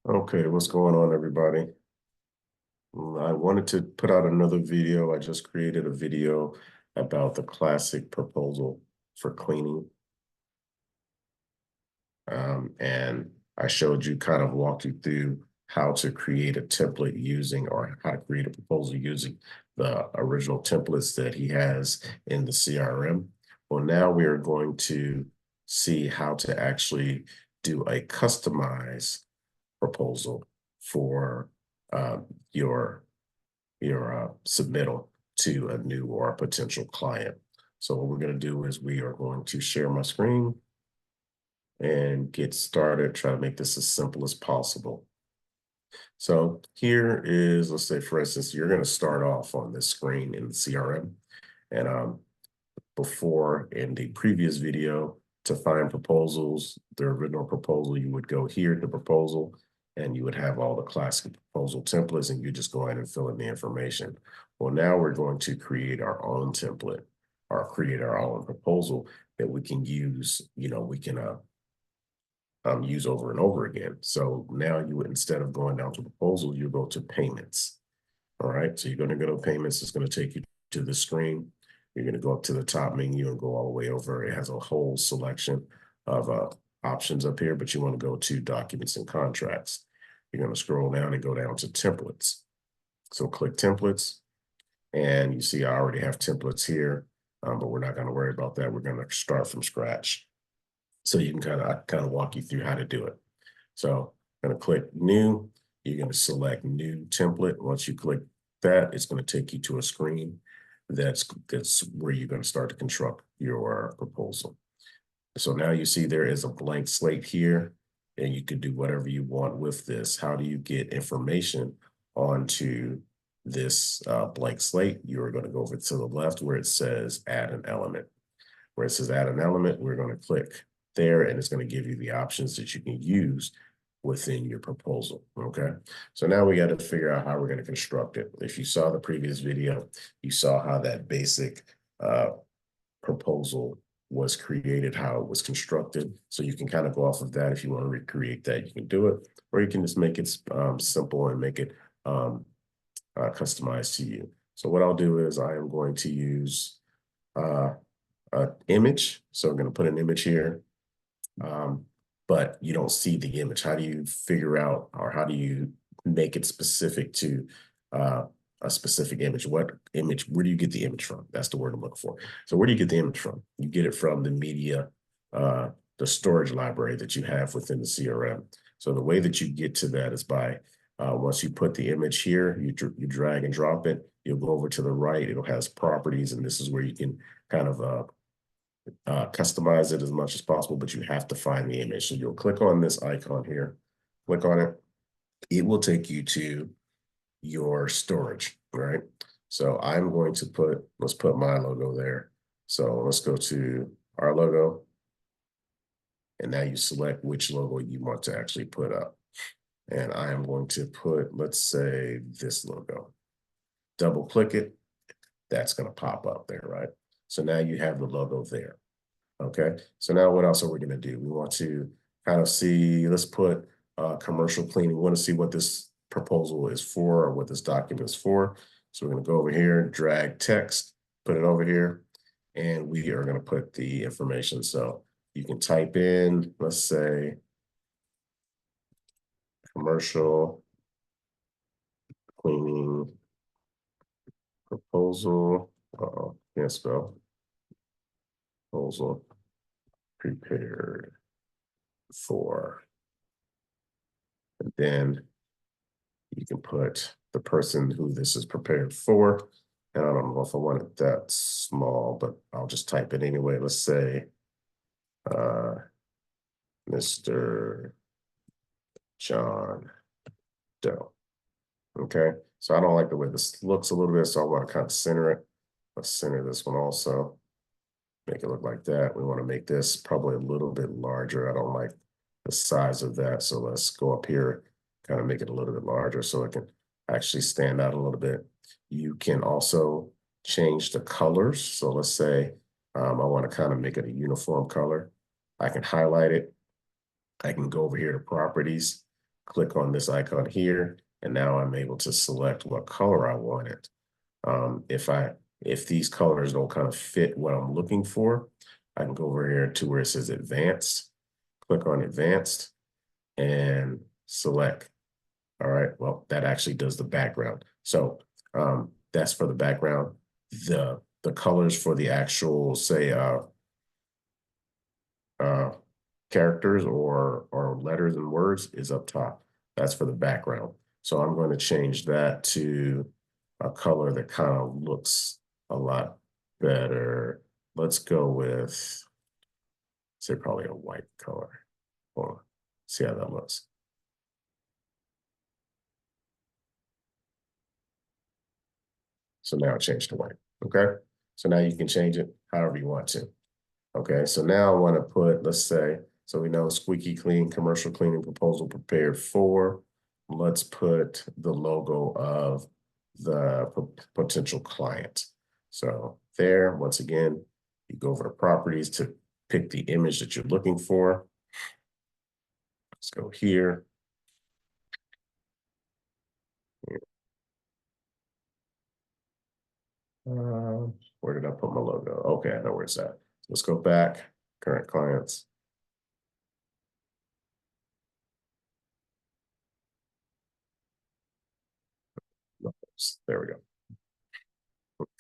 Okay, what's going on, everybody? I wanted to put out another video. I just created a video about the classic proposal for cleaning. And I showed you, kind of walked you through how to create a template using, or how to create a proposal using the original templates that he has in the CRM. Well, now we are going to see how to actually do a customized proposal for uh, your submittal to a new or a potential client. So what we're going to do is we are going to share my screen and get started, try to make this as simple as possible. So here is, let's say, for instance, you're going to start off on this screen in the CRM. And before, in the previous video, to find proposals, the original proposal, you would go here to proposal, and you would have all the classic proposal templates, and you just go in and fill in the information. Well, now we're going to create our own template, or create our own proposal that we can use. We can use over and over again. So now you would, instead of going down to proposal, you go to payments. All right, so you're going to go to payments. It's going to take you to the screen. You're going to go up to the top menu and go all the way over. It has a whole selection of options up here, but you want to go to documents and contracts. You're going to scroll down and go down to templates. So click templates, and you see I already have templates here, but we're not going to worry about that. We're going to start from scratch. So you can kind of walk you through how to do it. So I'm going to click new. You're going to select new template. Once you click that, it's going to take you to a screen that's where you're going to start to construct your proposal. So now you see there is a blank slate here, and you can do whatever you want with this. How do you get information onto this blank slate? You're going to go over to the left where it says add an element. Where it says add an element, we're going to click there, and it's going to give you the options that you can use within your proposal. Okay, so now we got to figure out how we're going to construct it. If you saw the previous video, you saw how that basic proposal was created, how it was constructed. So you can kind of go off of that. If you want to recreate that, you can do it, or you can just make it simple and make it customized to you. So what I'll do is I am going to use image. So I'm going to put an image here, but you don't see the image. How do you figure out, or how do you make it specific to a specific image? What image, where do you get the image from? That's the word I'm looking for. So where do you get the image from? You get it from the media, the storage library that you have within the CRM. So the way that you get to that is by, once you put the image here, you drag and drop it, you'll go over to the right, it'll has properties, and this is where you can kind of customize it as much as possible, but you have to find the image. So you'll click on this icon here, click on it. It will take you to your storage, right? So I'm going to let's put my logo there. So let's go to our logo. And now you select which logo you want to actually put up. And I am going to put, let's say, this logo. Double click it. That's going to pop up there, right? So now you have the logo there. Okay, so now what else are we going to do? We want to kind of see, let's put commercial cleaning. We want to see what this proposal is for, or what this document is for. So we're going to go over here, drag text, put it over here, and we are going to put the information. So you can type in, let's say, commercial cleaning proposal. Can't spell. Proposal prepared for. And then you can put the person who this is prepared for. And I don't know if I want it that small, but I'll just type it anyway. Let's say Mr. John Doe. Okay, so I don't like the way this looks a little bit, so I want to kind of center it. Let's center this one also. Make it look like that. We want to make this probably a little bit larger. I don't like the size of that. So let's go up here, kind of make it a little bit larger so it can actually stand out a little bit. You can also change the colors. So let's say I want to kind of make it a uniform color. I can highlight it. I can go over here to properties, click on this icon here, and now I'm able to select what color I want it. If these colors don't kind of fit what I'm looking for, I can go over here to where it says advanced, click on advanced, and select. All right, well, that actually does the background. So that's for the background. The colors for the actual, say, characters or letters and words is up top. That's for the background. So I'm going to change that to a color that kind of looks a lot better. Let's go with, say, probably a white color. Hold on, see how that looks. So now I changed to white, okay? So now you can change it however you want to. Okay, so now I want to put, let's say, so we know Squeaky Clean, commercial cleaning proposal prepared for. Let's put the logo of the potential client. So there, once again, you go over to properties to pick the image that you're looking for. Let's go here. Where did I put my logo? Okay, I know where it's at. Let's go back, current clients. There we go.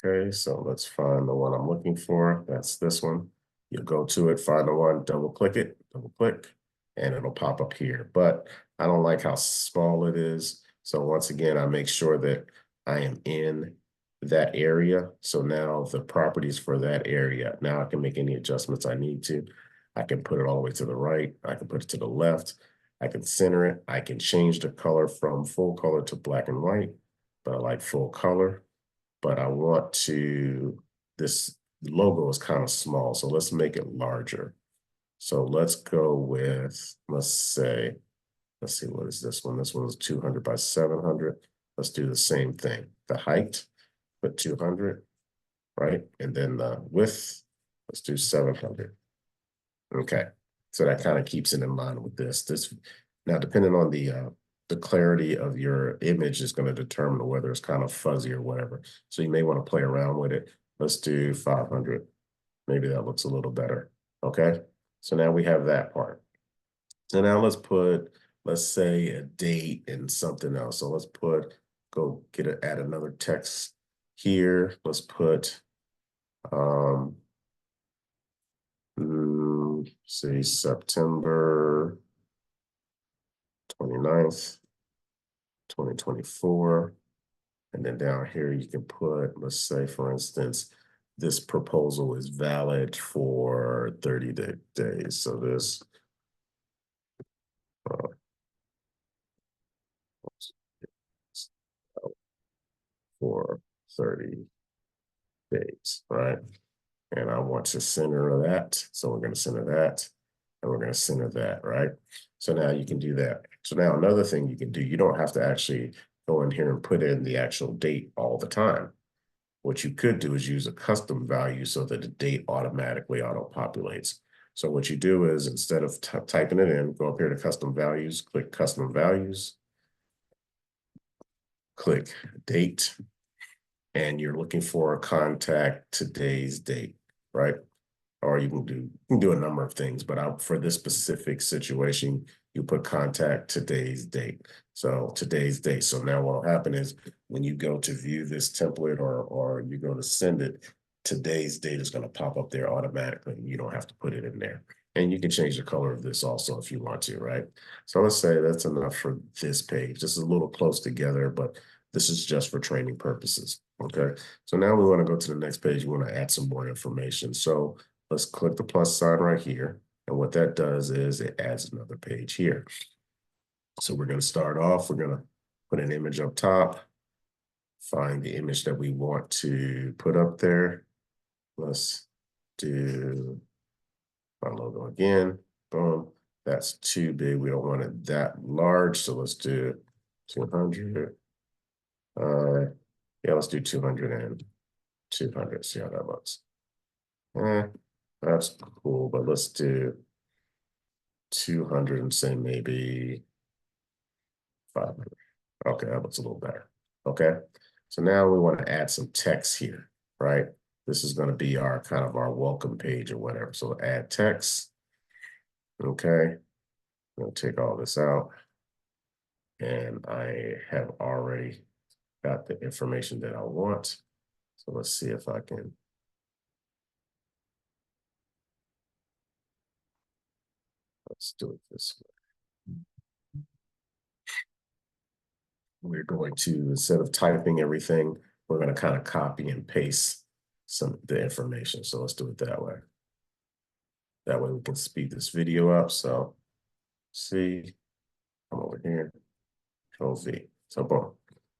Okay, so let's find the one I'm looking for. That's this one. You'll go to it, find the one, double click it, double click, and it'll pop up here. But I don't like how small it is. So once again, I make sure that I am in that area. So now the properties for that area, now I can make any adjustments I need to. I can put it all the way to the right. I can put it to the left. I can center it. I can change the color from full color to black and white, but I like full color. But I want to, this logo is kind of small, so let's make it larger. So let's go with, let's see, what is this one? This one is 200 by 700. Let's do the same thing. The height, put 200, right? And then the width, let's do 700. Okay, so that kind of keeps it in line with this. Now, depending on the clarity of your image is going to determine whether it's kind of fuzzy or whatever. So you may want to play around with it. Let's do 500. Maybe that looks a little better. Okay, so now we have that part. So now let's put, let's say, a date and something else. So let's go add another text here. Let's put, say September 29th, 2024. And then down here, you can put, let's say, for instance, this proposal is valid for 30 days. So this for 30 days, right? And I want to center that. So we're going to center that, and we're going to center that, right? So now you can do that. So now another thing you can do, you don't have to actually go in here and put in the actual date all the time. What you could do is use a custom value so that the date automatically auto-populates. So what you do is instead of typing it in, go up here to custom values, click custom values, click date, and you're looking for a contact today's date, right? Or you can do a number of things, but for this specific situation, you put contact today's date. So today's date. So now what will happen is when you go to view this template or you go to send it, today's date is going to pop up there automatically. You don't have to put it in there. And you can change the color of this also if you want to, right? So let's say that's enough for this page. This is a little close together, but this is just for training purposes. Okay. So now we want to go to the next page. We want to add some more information. So let's click the plus sign right here. And what that does is it adds another page here. So we're going to start off. We're going to put an image up top, find the image that we want to put up there. Let's do my logo again. Boom. That's too big. We don't want it that large. So let's do 200. Yeah, let's do 200 and 200. See how that looks. That's cool, but let's do 200 and say maybe 500. Okay, that looks a little better. Okay, so now we want to add some text here, right? This is going to be our kind of our welcome page or whatever. So add text. Okay, I'm going to take all this out. And I have already got the information that I want. So let's see if I can. Let's do it this way. We're going to, instead of typing everything, we're going to kind of copy and paste some of the information. So let's do it that way. That way we can speed this video up. So see, come over here, Control V. So boom.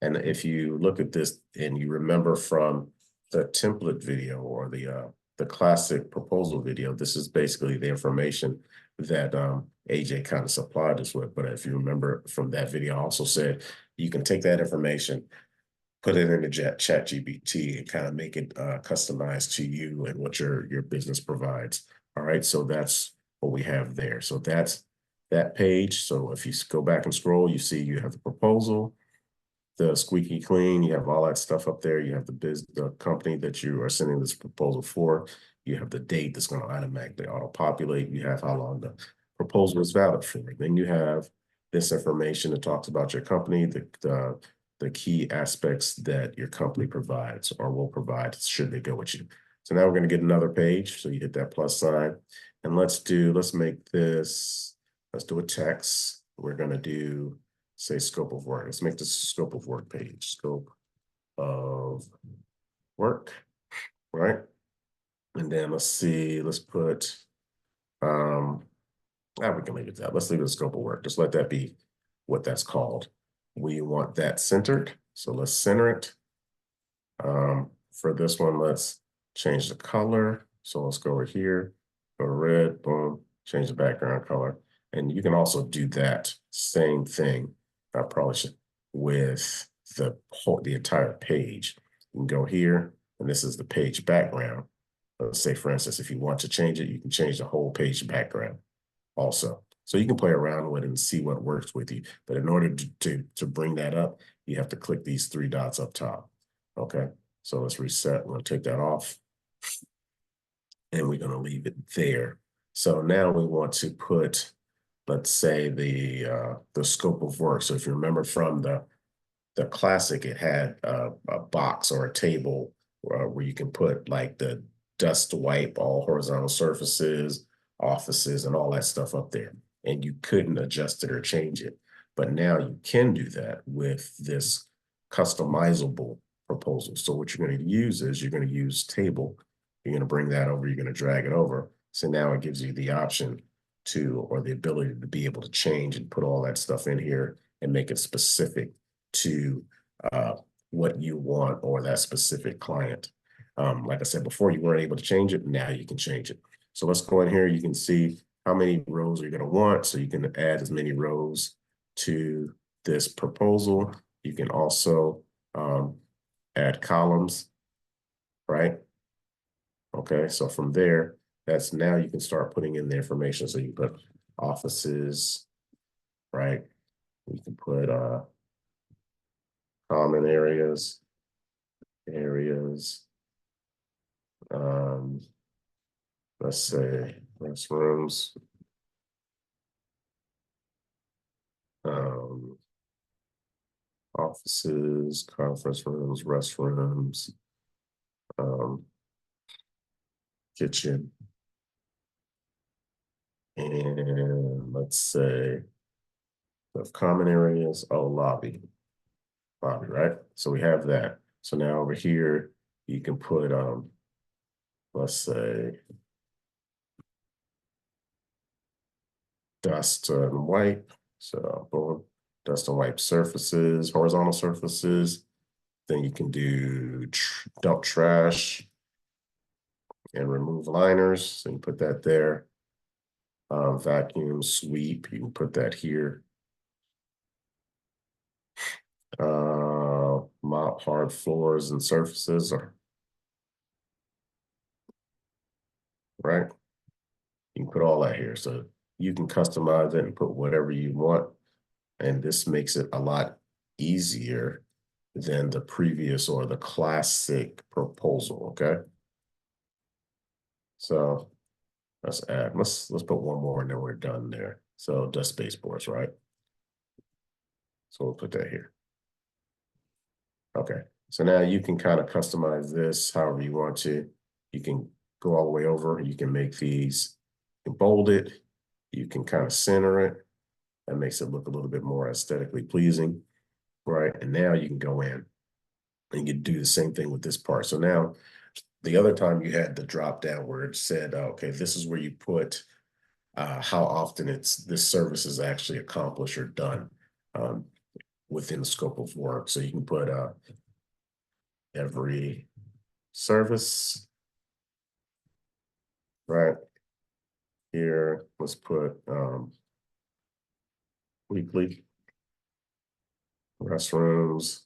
And if you look at this and you remember from the template video or the classic proposal video, this is basically the information that AJ kind of supplied us with. But if you remember from that video, I also said you can take that information, put it in the chat GPT and kind of make it customized to you and what your business provides. All right, so that's what we have there. So that's that page. So if you go back and scroll, you see you have the proposal, the Squeaky Clean, you have all that stuff up there. You have the company that you are sending this proposal for. You have the date that's going to automatically auto-populate. You have how long the proposal is valid for. Then you have this information that talks about your company, the key aspects that your company provides or will provide should they go with you. So now we're going to get another page. So you hit that plus sign. And let's do a text. We're going to do, say, scope of work. Let's make this a scope of work page. Scope of work, right? And then let's see, let's put, we can leave it that. Let's leave it a scope of work. Just let that be what that's called. We want that centered. So let's center it. For this one, let's change the color. So let's go over here, go to red, boom, change the background color. And you can also do that same thing. I probably should with the entire page. You can go here, and this is the page background. Let's say, for instance, if you want to change it, you can change the whole page background also. So you can play around with it and see what works with you. But in order to bring that up, you have to click these three dots up top. Okay, so let's reset. I'm going to take that off. And we're going to leave it there. So now we want to put, let's say, the scope of work. So if you remember from the classic, it had a box or a table where you can put like the dust wipe, all horizontal surfaces, offices, and all that stuff up there. And you couldn't adjust it or change it. But now you can do that with this customizable proposal. So what you're going to use is you're going to use table. You're going to bring that over. You're going to drag it over. So now it gives you the option to, or the ability to be able to change and put all that stuff in here and make it specific to what you want or that specific client. Like I said before, you weren't able to change it. Now you can change it. So let's go in here. You can see how many rows you're going to want. So you can add as many rows to this proposal. You can also add columns, right? Okay, so from there, that's now you can start putting in the information. So you put offices, right? You can put common areas, let's say restrooms, offices, conference rooms, restrooms, kitchen, and let's say the common areas, lobby, right? So we have that. So now over here, you can put, let's say, dust and wipe. So boom, dust and wipe surfaces, horizontal surfaces. Then you can do dump trash and remove liners. So you put that there. Vacuum, sweep, you can put that here. Mop hard floors and surfaces, right? You can put all that here. So you can customize it and put whatever you want. And this makes it a lot easier than the previous or the classic proposal, okay? So let's put one more and then we're done there. So dust baseboards, right? So we'll put that here. Okay. So now you can kind of customize this however you want to. You can go all the way over. You can make these, you can bold it. You can kind of center it. That makes it look a little bit more aesthetically pleasing, right? And now you can go in and you can do the same thing with this part. So now the other time you had the drop down where it said, okay, this is where you put how often this service is actually accomplished or done um, within the scope of work. So you can put every service right here. Let's put weekly restrooms,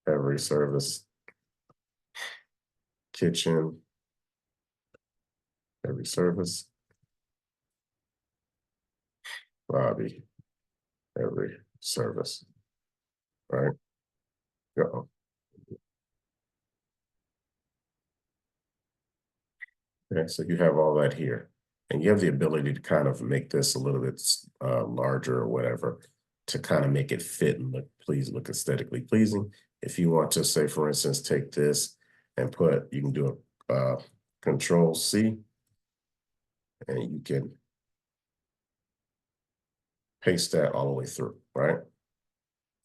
every service, kitchen, every service, lobby, every service, right? Go. Okay, so you have all that here. And you have the ability to kind of make this a little bit larger or whatever to kind of make it fit and look aesthetically pleasing. If you want to say, for instance, take this and you can do a Control C and you can paste that all the way through, right?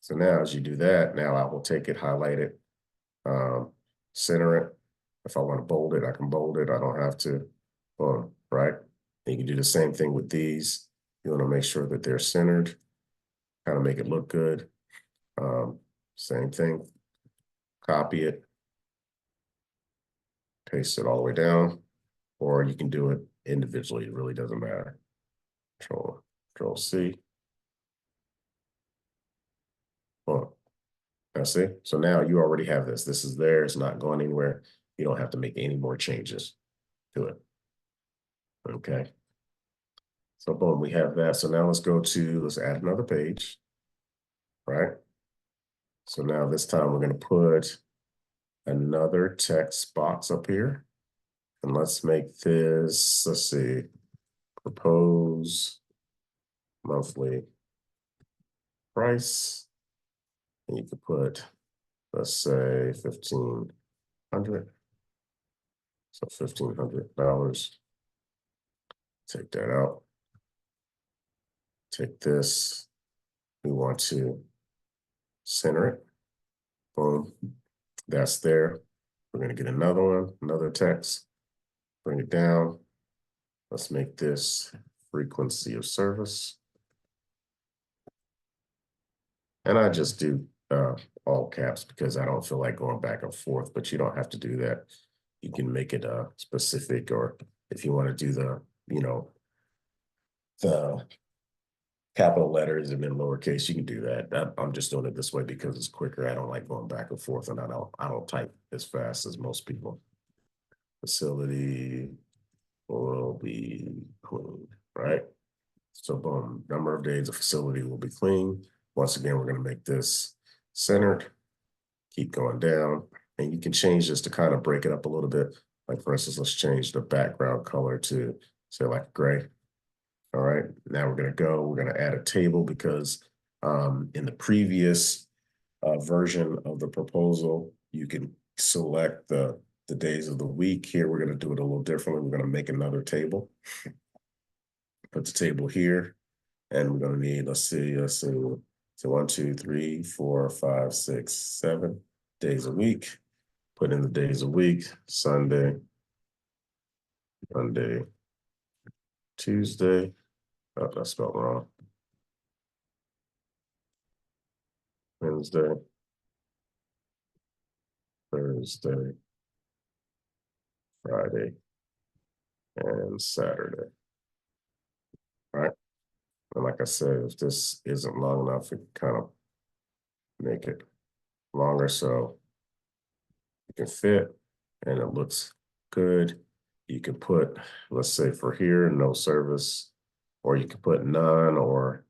So now as you do that, now I will take it, highlight it, center it. If I want to bold it, I can bold it. I don't have to, right? And you can do the same thing with these. You want to make sure that they're centered, kind of make it look good. Same thing, copy it, paste it all the way down, or you can do it individually. It really doesn't matter. Control C. Boom. Now see, so now you already have this. This is there. It's not going anywhere. You don't have to make any more changes to it. Okay. So boom, we have that. So now let's add another page, right? So now this time we're going to put another text box up here. And let's make this, let's see, propose monthly price. And you could put, let's say, 1,500. So $1,500. Take that out. Take this. We want to center it. Boom. That's there. We're going to get another one, another text. Bring it down. Let's make this frequency of service. And I just do all caps because I don't feel like going back and forth, but you don't have to do that. You can make it specific, or if you want to do the capital letters and then lowercase, you can do that. I'm just doing it this way because it's quicker. I don't like going back and forth, and I don't type as fast as most people. Facility will be clean, right? So boom, number of days a facility will be clean. Once again, we're going to make this centered, keep going down, and you can change this to kind of break it up a little bit. Like for instance, let's change the background color to say like gray. All right, now we're going to add a table because in the previous version of the proposal, you can select the days of the week. Here, we're going to do it a little differently. We're going to make another table. Put the table here, and we're going to need, let's see, so 1, 2, 3, 4, 5, 6, 7 days a week. Put in the days a week: Sunday, Monday, Tuesday. Oh, that's spelled wrong. Wednesday, Thursday, Friday, and Saturday. All right. And like I said, if this isn't long enough, it kind of make it longer so it can fit and it looks good. You can put, let's say for here, no service, or you can put none, or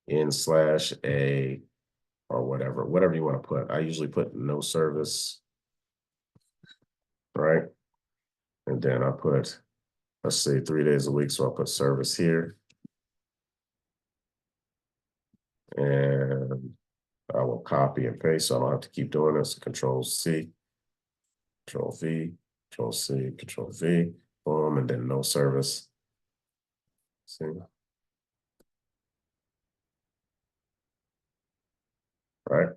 n/a or whatever you want to put. I usually put no service, right? And then I put, let's say 3 days a week. So I'll put service here. And I will copy and paste. So I don't have to keep doing this. Control C, Control V, Control C, Control V, boom, and then no service. See? Right?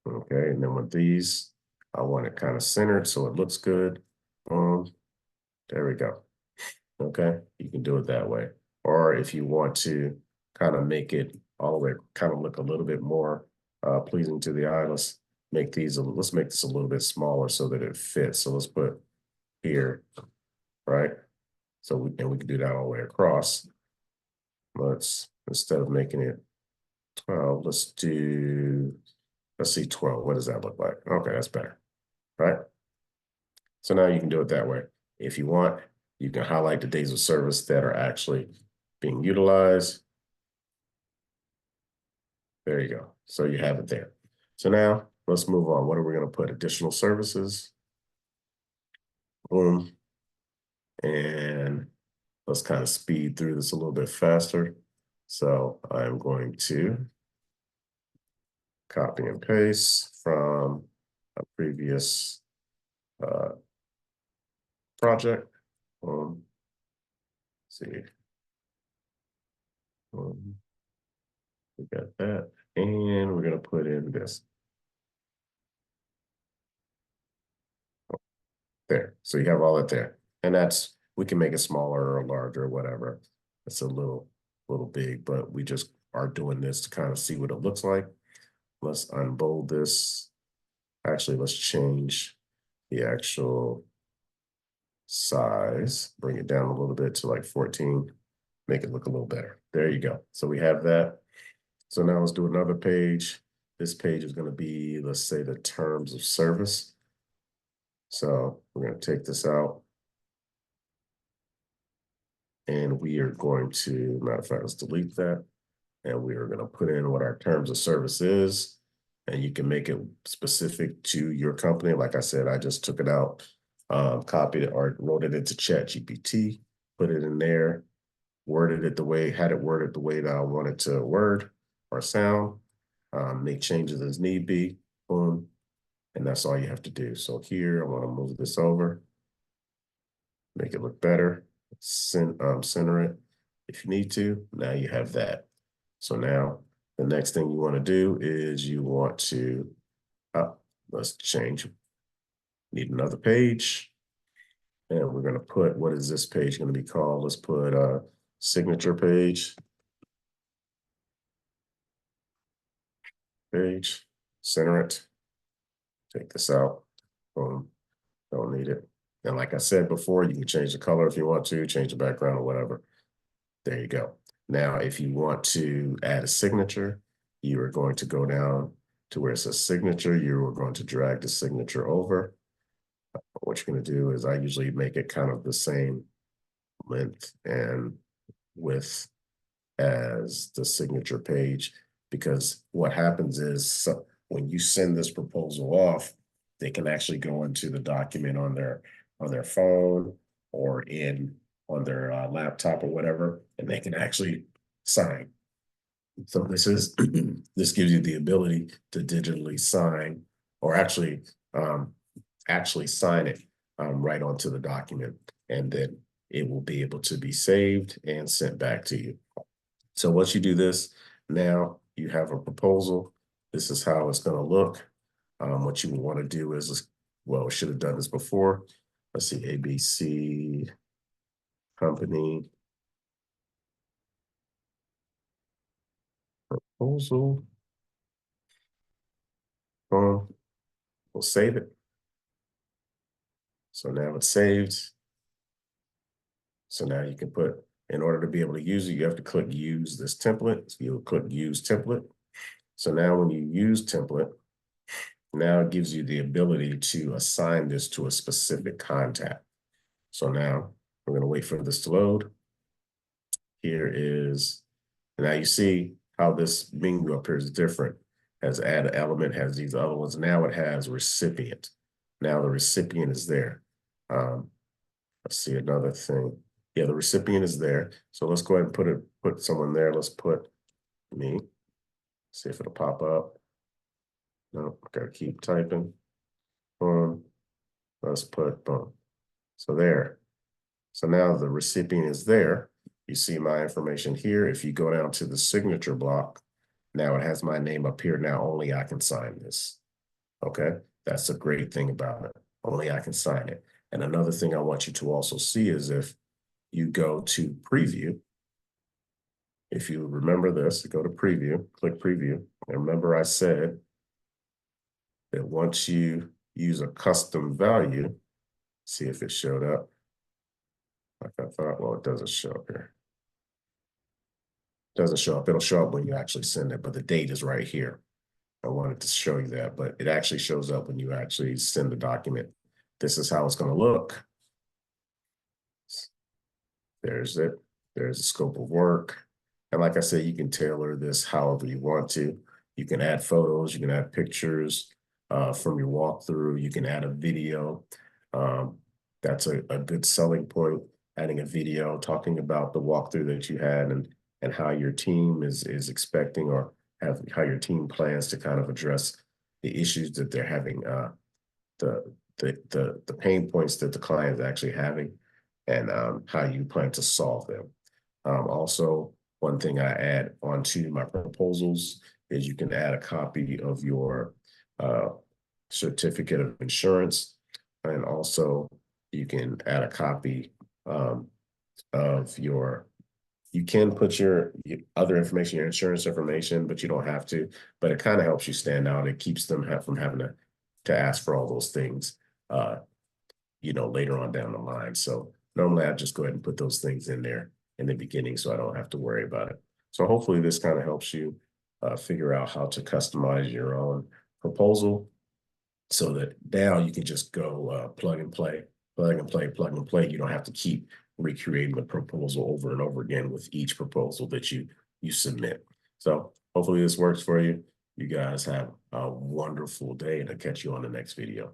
Okay, and then with these, I want it kind of centered so it looks good. Boom. There we go. Okay, you can do it that way. Or if you want to kind of make it all the way, kind of look a little bit more pleasing to the eye, let's make let's make this a little bit smaller so that it fits. So let's put here, right? So we can do that all the way across. Instead of making it 12, let's see 12. What does that look like? Okay, that's better, right? So now you can do it that way. If you want, you can highlight the days of service that are actually being utilized. There you go. So you have it there. So now let's move on. What are we going to put? Additional services. Boom. And let's kind of speed through this a little bit faster. So I'm going to copy and paste from a previous project. See. We got that. And we're going to put in this. There. So you have all that there. And we can make it smaller or larger or whatever. It's a little big, but we just are doing this to kind of see what it looks like. Let's unbold this. Actually, let's change the actual size, bring it down a little bit to like 14, make it look a little better. There you go. So we have that. So now let's do another page. This page is going to be, let's say, the terms of service. So we're going to take this out. And we are going to, matter of fact, let's delete that. And we are going to put in what our terms of service is. And you can make it specific to your company. Like I said, I just took it out, copied it or wrote it into ChatGPT, put it in there, had it worded the way that I wanted to word or sound, make changes as need be, boom. And that's all you have to do. So here, I want to move this over, make it look better, center it if you need to. Now you have that. So now the next thing you want to do is you want to, let's change, need another page. And we're going to put, what is this page going to be called? Let's put a signature page. Center it, take this out, boom, don't need it. And like I said before, you can change the color if you want to, change the background or whatever. There you go. Now, if you want to add a signature, you are going to go down to where it says signature. You are going to drag the signature over. What you're going to do is I usually make it kind of the same length and width as the signature page, because what happens is when you send this proposal off, they can actually go into the document on their phone or on their laptop or whatever, and they can actually sign. So this gives you the ability to digitally sign, or actually sign it right onto the document, and then it will be able to be saved and sent back to you. So once you do this, now you have a proposal. This is how it's going to look. What you want to do is, well, should have done this before. Let's see, ABC company proposal. We'll save it. So now it's saved. So now you can put, in order to be able to use it, you have to click use this template. So you'll click use template. So now when you use template, now it gives you the ability to assign this to a specific contact. So now we're going to wait for this to load. Here is, now you see how this menu appears different. Has add element, has these other ones. Now it has recipient. Now the recipient is there. Let's see another thing. Yeah, the recipient is there. So let's go ahead and put someone there. Let's put me. See if it'll pop up. No, I gotta keep typing. Boom. Let's put boom. So there. So now the recipient is there. You see my information here. If you go down to the signature block, now it has my name up here. Now only I can sign this. Okay. That's a great thing about it. Only I can sign it. And another thing I want you to also see is if you go to preview, if you remember this, go to preview, click preview. And remember I said that once you use a custom value, see if it showed up. Like I thought, well, it doesn't show up here. It doesn't show up. It'll show up when you actually send it, but the date is right here. I wanted to show you that, but it actually shows up when you actually send the document. This is how it's going to look. There's it. There's the scope of work. And like I said, you can tailor this however you want to. You can add photos, you can add pictures from your walkthrough. You can add a video. That's a good selling point, adding a video, talking about the walkthrough that you had and how your team is expecting or how your team plans to kind of address the issues that they're having, the pain points that the client is actually having, and how you plan to solve them. Also, one thing I add onto my proposals is you can add a copy of your certificate of insurance, and also you can add a copy of your, you can put your other information, your insurance information, but you don't have to, but it kind of helps you stand out. It keeps them from having to ask for all those things, later on down the line. So normally I just go ahead and put those things in there in the beginning so I don't have to worry about it. So hopefully this kind of helps you figure out how to customize your own proposal so that now you can just go plug and play, plug and play, plug and play. You don't have to keep recreating the proposal over and over again with each proposal that you submit. So hopefully this works for you. You guys have a wonderful day, and I'll catch you on the next video.